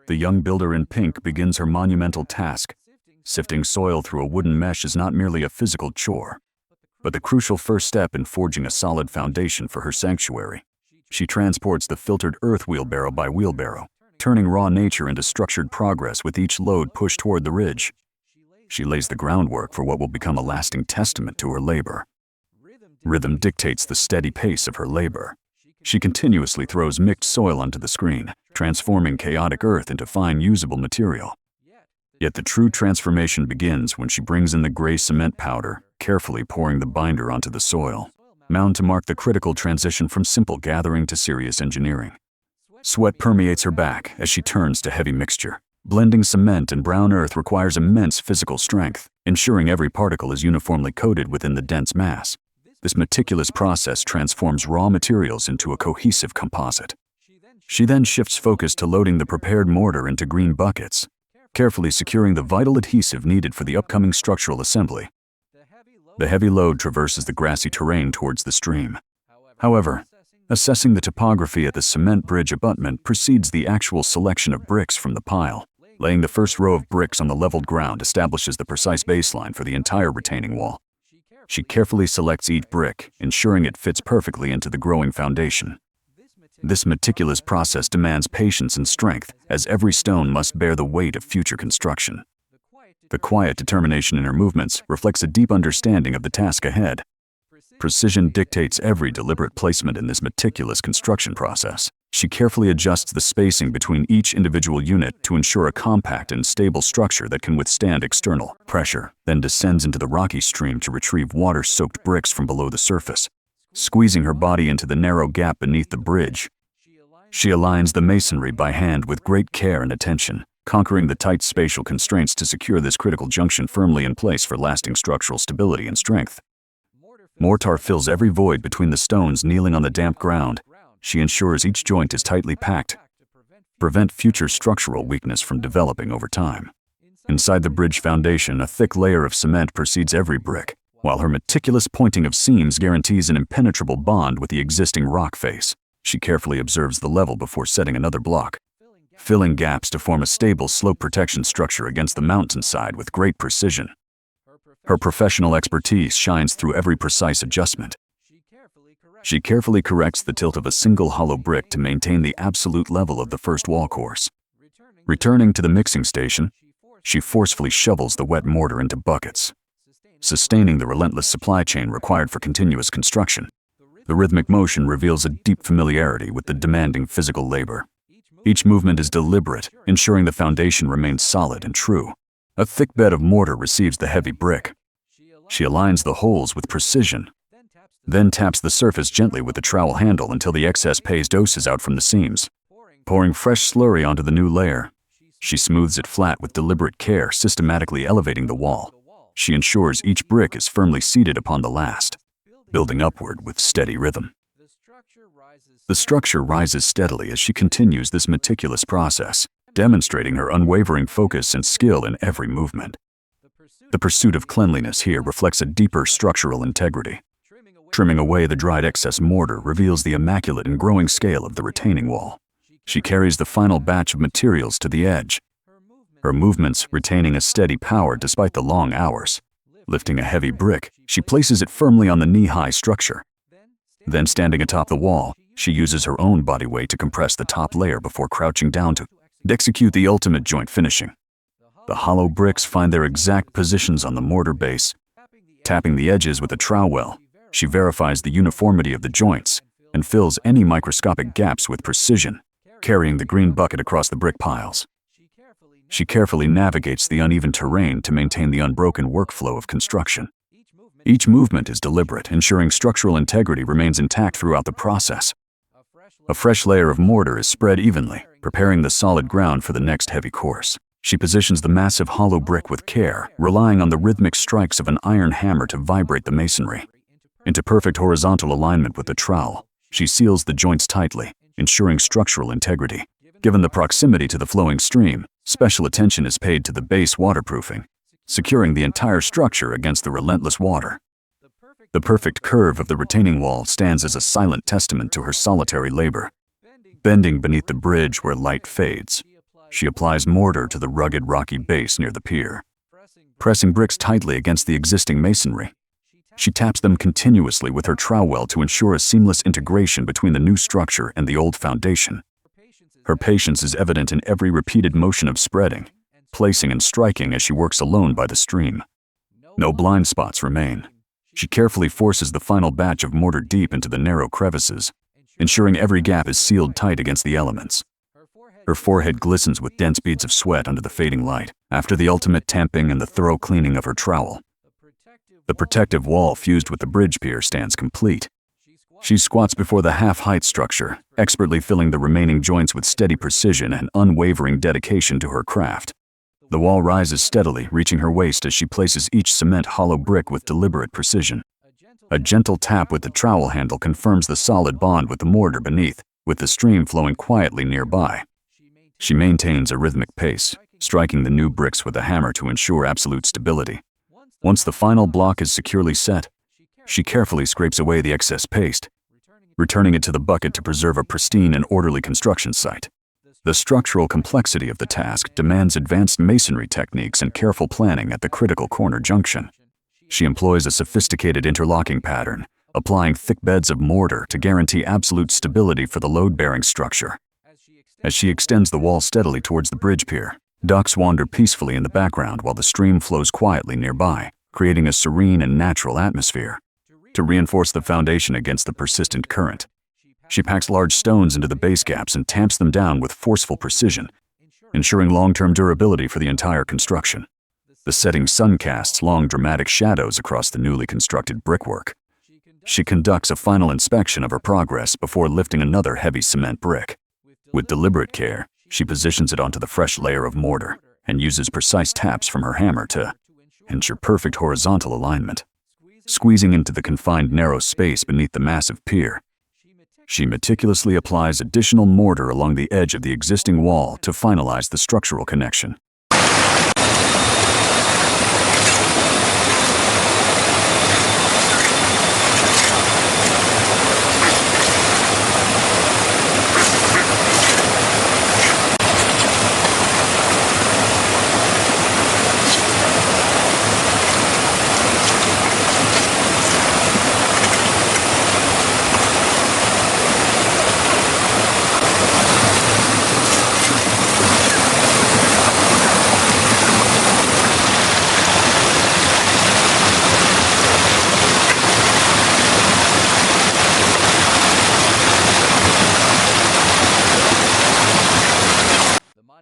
The young builder in pink begins her monumental task. Sifting soil through a wooden mesh is not merely a physical chore, but the crucial first step in forging a solid foundation for her sanctuary. She transports the filtered earth wheelbarrow by wheelbarrow, turning raw nature into structured progress with each load pushed toward the ridge. She lays the groundwork for what will become a lasting testament to her labor. Rhythm dictates the steady pace of her labor. She continuously throws mixed soil onto the screen, transforming chaotic earth into fine, usable material. Yet the true transformation begins when she brings in the gray cement powder, carefully pouring the binder onto the soil mound to mark the critical transition from simple gathering to serious engineering. Sweat permeates her back as she turns to heavy mixture. Blending cement and brown earth requires immense physical strength, ensuring every particle is uniformly coated within the dense mass. This meticulous process transforms raw materials into a cohesive composite. She then shifts focus to loading the prepared mortar into green buckets, carefully securing the vital adhesive needed for the upcoming structural assembly. The heavy load traverses the grassy terrain towards the stream. However, assessing the topography at the cement bridge abutment precedes the actual selection of bricks from the pile. Laying the first row of bricks on the leveled ground establishes the precise baseline for the entire retaining wall. She carefully selects each brick, ensuring it fits perfectly into the growing foundation. This meticulous process demands patience and strength, as every stone must bear the weight of future construction. The quiet determination in her movements reflects a deep understanding of the task ahead. Precision dictates every deliberate placement in this meticulous construction process. She carefully adjusts the spacing between each individual unit to ensure a compact and stable structure that can withstand external pressure, then descends into the rocky stream to retrieve water-soaked bricks from below the surface. Squeezing her body into the narrow gap beneath the bridge, she aligns the masonry by hand with great care and attention, conquering the tight spatial constraints to secure this critical junction firmly in place for lasting structural stability and strength. Mortar fills every void between the stones kneeling on the damp ground. She ensures each joint is tightly packed, prevent future structural weakness from developing over time. Inside the bridge foundation, a thick layer of cement precedes every brick, while her meticulous pointing of seams guarantees an impenetrable bond with the existing rock face. She carefully observes the level before setting another block, filling gaps to form a stable slope protection structure against the mountainside with great precision. Her professional expertise shines through every precise adjustment. She carefully corrects the tilt of a single hollow brick to maintain the absolute level of the first wall course. Returning to the mixing station, she forcefully shovels the wet mortar into buckets, sustaining the relentless supply chain required for continuous construction. The rhythmic motion reveals a deep familiarity with the demanding physical labor. Each movement is deliberate, ensuring the foundation remains solid and true. A thick bed of mortar receives the heavy brick. She aligns the holes with precision, then taps the surface gently with the trowel handle until the excess paste oozes out from the seams. Pouring fresh slurry onto the new layer, she smooths it flat with deliberate care, systematically elevating the wall. She ensures each brick is firmly seated upon the last, building upward with steady rhythm. The structure rises steadily as she continues this meticulous process, demonstrating her unwavering focus and skill in every movement. The pursuit of cleanliness here reflects a deeper structural integrity. Trimming away the dried excess mortar reveals the immaculate and growing scale of the retaining wall. She carries the final batch of materials to the edge, her movements retaining a steady power despite the long hours. Lifting a heavy brick, she places it firmly on the knee-high structure. Then standing atop the wall, she uses her own body weight to compress the top layer before crouching down to execute the ultimate joint finishing. The hollow bricks find their exact positions on the mortar base. Tapping the edges with a trowel, she verifies the uniformity of the joints and fills any microscopic gaps with precision, carrying the green bucket across the brick piles. She carefully navigates the uneven terrain to maintain the unbroken workflow of construction. Each movement is deliberate, ensuring structural integrity remains intact throughout the process. A fresh layer of mortar is spread evenly, preparing the solid ground for the next heavy course. She positions the massive hollow brick with care, relying on the rhythmic strikes of an iron hammer to vibrate the masonry. Into perfect horizontal alignment with the trowel, she seals the joints tightly, ensuring structural integrity. Given the proximity to the flowing stream, special attention is paid to the base waterproofing, securing the entire structure against the relentless water. The perfect curve of the retaining wall stands as a silent testament to her solitary labor. Bending beneath the bridge where light fades, She applies mortar to the rugged, rocky base near the pier, pressing bricks tightly against the existing masonry. She taps them continuously with her trowel to ensure a seamless integration between the new structure and the old foundation. Her patience is evident in every repeated motion of spreading, placing and striking as she works alone by the stream. No blind spots remain. She carefully forces the final batch of mortar deep into the narrow crevices, ensuring every gap is sealed tight against the elements. Her forehead glistens with dense beads of sweat under the fading light, after the ultimate tamping and the thorough cleaning of her trowel. The protective wall fused with the bridge pier stands complete. She squats before the half-height structure, expertly filling the remaining joints with steady precision and unwavering dedication to her craft. The wall rises steadily, reaching her waist as she places each cement hollow brick with deliberate precision. A gentle tap with the trowel handle confirms the solid bond with the mortar beneath, with the stream flowing quietly nearby. She maintains a rhythmic pace, striking the new bricks with a hammer to ensure absolute stability. Once the final block is securely set, she carefully scrapes away the excess paste, returning it to the bucket to preserve a pristine and orderly construction site. The structural complexity of the task demands advanced masonry techniques and careful planning at the critical corner junction. She employs a sophisticated interlocking pattern, applying thick beds of mortar to guarantee absolute stability for the load-bearing structure. As she extends the wall steadily towards the bridge pier, ducks wander peacefully in the background while the stream flows quietly nearby, creating a serene and natural atmosphere. To reinforce the foundation against the persistent current, she packs large stones into the base gaps and tamps them down with forceful precision, ensuring long-term durability for the entire construction. The setting sun casts long, dramatic shadows across the newly constructed brickwork. She conducts a final inspection of her progress before lifting another heavy cement brick. With deliberate care, she positions it onto the fresh layer of mortar and uses precise taps from her hammer to ensure perfect horizontal alignment. Squeezing into the confined narrow space beneath the massive pier, she meticulously applies additional mortar along the edge of the existing wall to finalize the structural connection.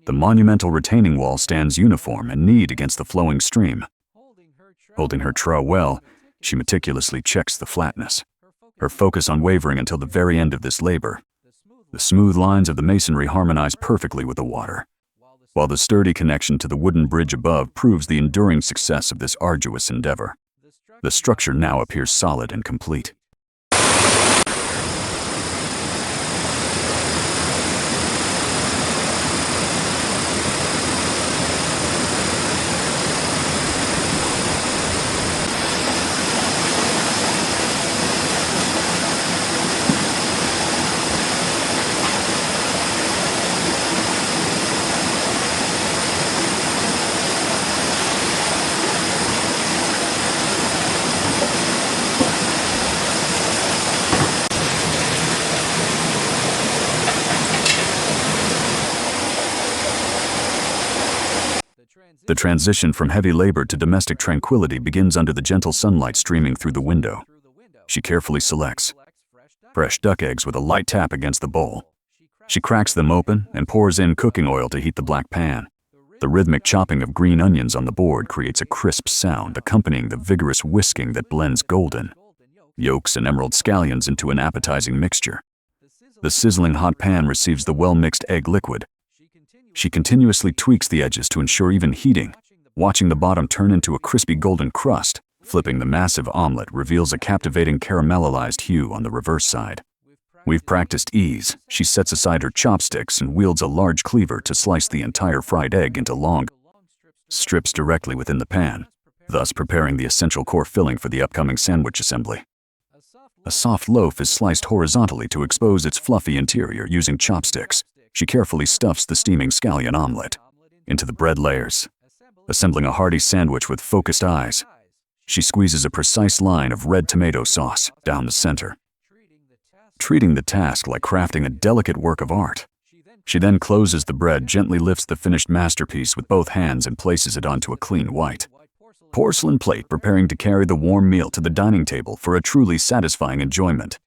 The monumental retaining wall stands uniform and neat against the flowing stream. Holding her trowel, she meticulously checks the flatness, her focus unwavering until the very end of this labor. The smooth lines of the masonry harmonize perfectly with the water, while the sturdy connection to the wooden bridge above proves the enduring success of this arduous endeavor. The structure now appears solid and complete. The transition from heavy labor to domestic tranquility begins under the gentle sunlight streaming through the window. She carefully selects fresh duck eggs with a light tap against the bowl. She cracks them open and pours in cooking oil to heat the black pan. The rhythmic chopping of green onions on the board creates a crisp sound accompanying the vigorous whisking that blends golden yolks and emerald scallions into an appetizing mixture. The sizzling hot pan receives the well-mixed egg liquid. She continuously tweaks the edges to ensure even heating, watching the bottom turn into a crispy golden crust. Flipping the massive omelet reveals a captivating caramelized hue on the reverse side. We've practiced ease. She sets aside her chopsticks and wields a large cleaver to slice the entire fried egg into long strips directly within the pan, thus preparing the essential core filling for the upcoming sandwich assembly. A soft loaf is sliced horizontally to expose its fluffy interior using chopsticks. She carefully stuffs the steaming scallion omelet into the bread layers, assembling a hearty sandwich with focused eyes. She squeezes a precise line of red tomato sauce down the center, treating the task like crafting a delicate work of art. She then closes the bread, gently lifts the finished masterpiece with both hands and places it onto a clean white porcelain plate, preparing to carry the warm meal to the dining table for a truly satisfying enjoyment.